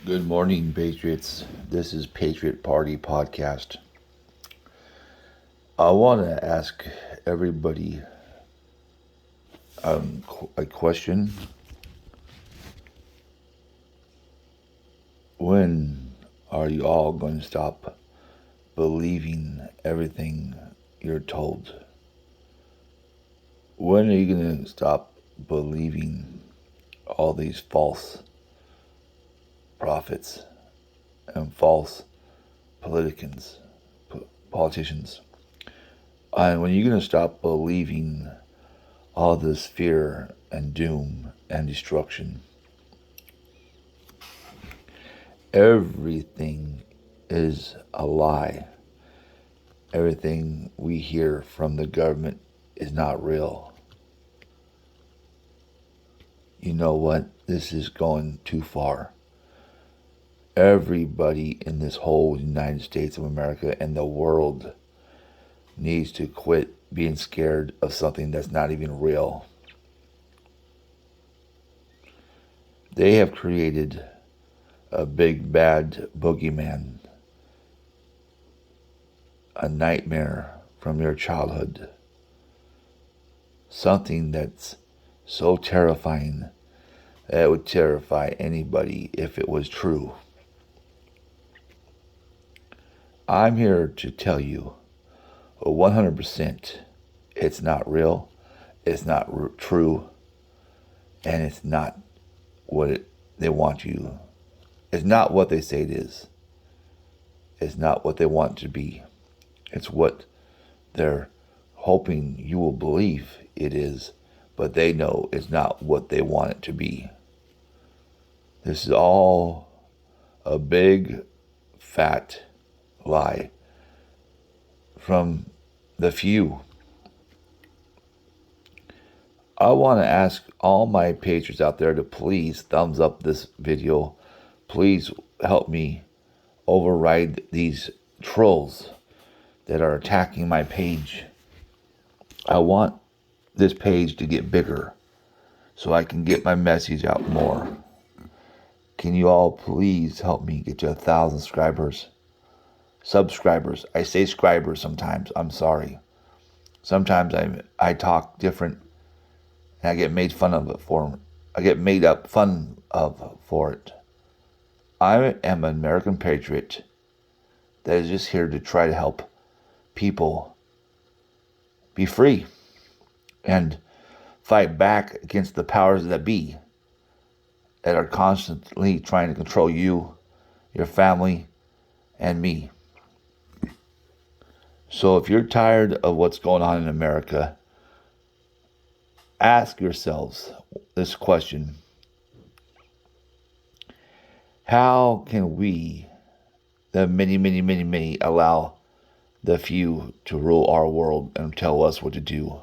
Good morning, Patriots. This is Patriot Party Podcast. I want to ask everybody a question. When are you all going to stop believing everything you're told? When are you going to stop believing all these false prophets and false politicians? And when are you going to stop believing all this fear and doom and destruction? Everything is a lie. Everything we hear from the government is not real. You know what? This is going too far. Everybody in this whole United States of America and the world needs to quit being scared of something that's not even real. They have created a big bad boogeyman, a nightmare from your childhood, something that's so terrifying that it would terrify anybody if it was true. I'm here to tell you 100% it's not real, it's not true, and it's not what they want you. It's not what they say it is. It's not what they want it to be. It's what they're hoping you will believe it is, but they know it's not what they want it to be. This is all a big, fat lie from the few. I want to ask all my patriots out there to please thumbs up this video. Please help me override these trolls that are attacking my page. I want this page to get bigger so I can get my message out more. Can you all please help me get to 1,000 subscribers? I say scribers sometimes. I'm sorry. Sometimes I talk different and I get made fun of it for I get made up fun of for it. I am an American patriot that is just here to try to help people be free and fight back against the powers that be that are constantly trying to control you, your family, and me. So if you're tired of what's going on in America, ask yourselves this question. How can we, the many, allow the few to rule our world and tell us what to do?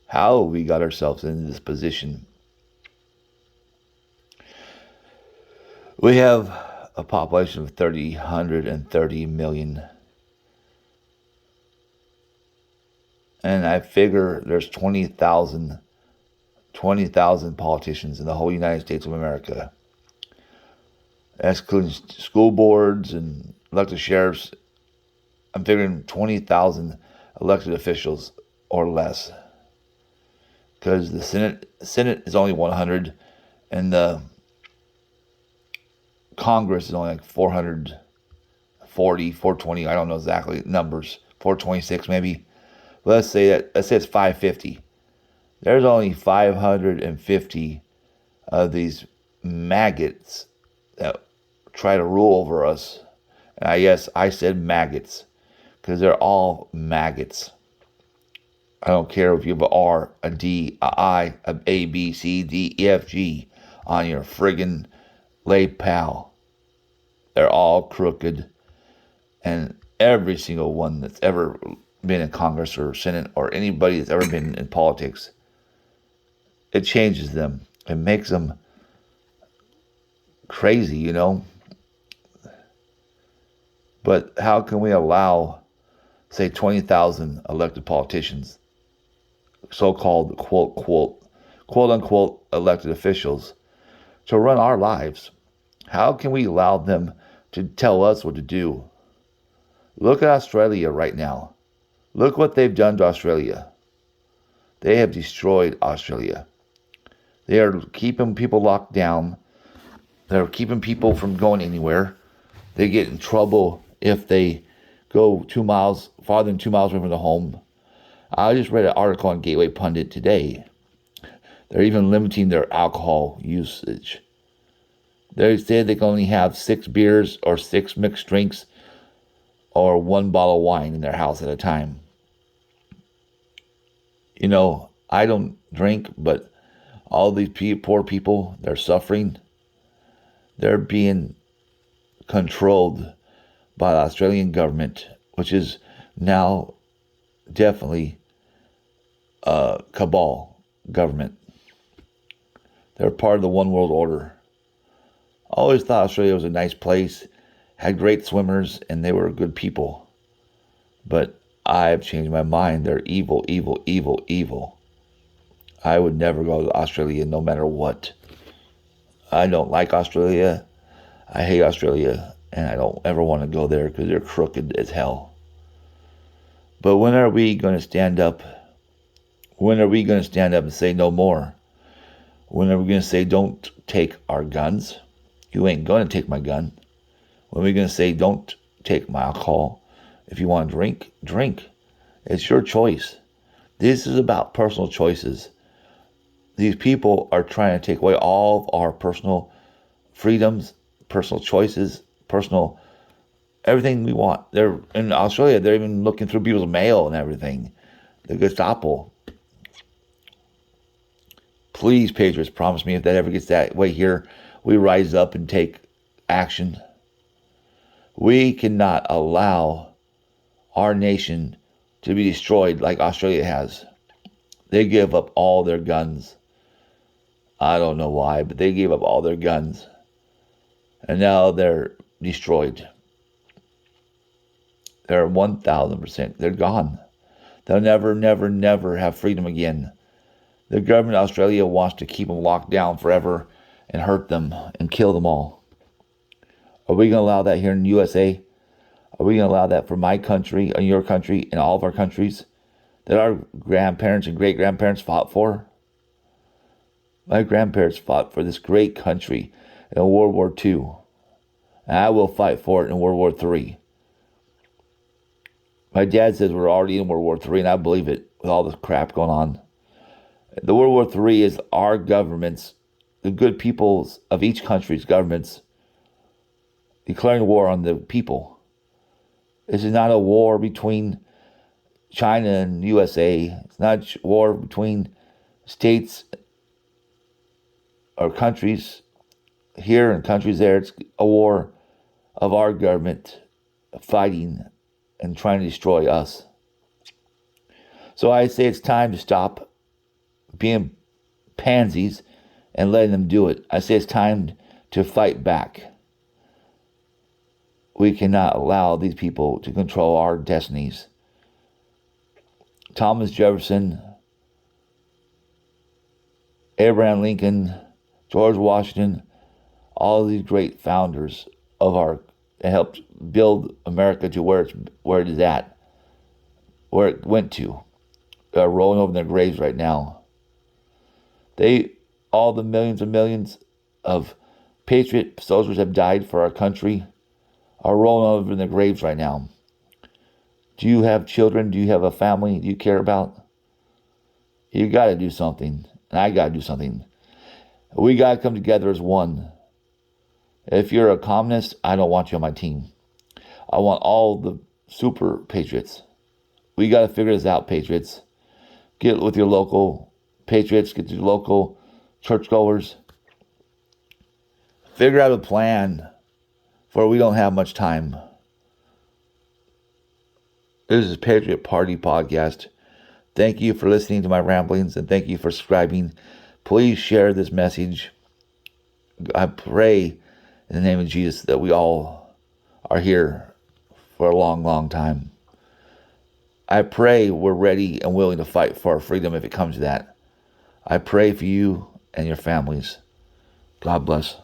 How we got ourselves in this position? We have a population of 130 million. And I figure there's 20,000 politicians in the whole United States of America. That's including school boards and elected sheriffs. I'm figuring 20,000 elected officials or less. Because the Senate is only 100 and the Congress is only like 440, 420. I don't know exactly numbers. 426 maybe. But let's say it's 550. There's only 550 of these maggots that try to rule over us. And yes, I said maggots because they're all maggots. I don't care if you have an R, a D, a I, a A, B, C, D, E, F, G on your friggin' lay pal. They're all crooked. And every single one that's ever been in Congress or Senate or anybody that's ever been in politics, it changes them. It makes them crazy, you know. But how can we allow, say, 20,000 elected politicians, so-called quote unquote elected officials, to run our lives? How can we allow them to tell us what to do? Look at Australia right now. Look what they've done to Australia. They have destroyed Australia. They are keeping people locked down. They're keeping people from going anywhere. They get in trouble if they go 2 miles, farther than 2 miles away from the home. I just read an article on Gateway Pundit today. They're even limiting their alcohol usage. They said they can only have 6 beers or 6 mixed drinks or 1 bottle of wine in their house at a time. You know, I don't drink, but all these poor people, they're suffering. They're being controlled by the Australian government, which is now definitely a cabal government. They're part of the one world order. I always thought Australia was a nice place, had great swimmers, and they were good people. But I've changed my mind. They're evil, evil, evil, evil. I would never go to Australia no matter what. I don't like Australia. I hate Australia, and I don't ever want to go there because they're crooked as hell. But when are we going to stand up? When are we going to stand up and say no more? When are we going to say don't take our guns? You ain't going to take my gun. When are we going to say don't take my alcohol? If you want to drink, drink. It's your choice. This is about personal choices. These people are trying to take away all of our personal freedoms, personal choices, personal everything we want. They're in Australia. They're even looking through people's mail and everything. The Gestapo. Please, Patriots, promise me if that ever gets that way here, we rise up and take action. We cannot allow our nation to be destroyed like Australia has. They give up all their guns. I don't know why, but they gave up all their guns. And now they're destroyed. They're 1,000%. They're gone. They'll never, never, never have freedom again. The government of Australia wants to keep them locked down forever and hurt them and kill them all. Are we going to allow that here in the USA? Are we going to allow that for my country, and your country, and all of our countries that our grandparents and great-grandparents fought for? My grandparents fought for this great country in World War II. And I will fight for it in World War III. My dad says we're already in World War III, and I believe it with all this crap going on. The World War III is our governments, the good peoples of each country's governments, declaring war on the people. This is not a war between China and USA. It's not a war between states or countries here and countries there. It's a war of our government fighting and trying to destroy us. So I say it's time to stop being pansies and letting them do it. I say it's time to fight back. We cannot allow these people to control our destinies. Thomas Jefferson, Abraham Lincoln, George Washington, all of these great founders of our helped build America to where it is at, where it went to. They're rolling over in their graves right now. All the millions and millions of patriot soldiers have died for our country are rolling over in their graves right now. Do you have children? Do you have a family you care about? You got to do something, and I got to do something. We got to come together as one. If you're a communist, I don't want you on my team. I want all the super patriots. We got to figure this out, patriots. Get with your local patriots, get your local churchgoers. Figure out a plan, for we don't have much time. This is Patriot Party Podcast. Thank you for listening to my ramblings, and thank you for subscribing. Please share this message. I pray in the name of Jesus that we all are here for a long, long time. I pray we're ready and willing to fight for our freedom if it comes to that. I pray for you and your families. God bless.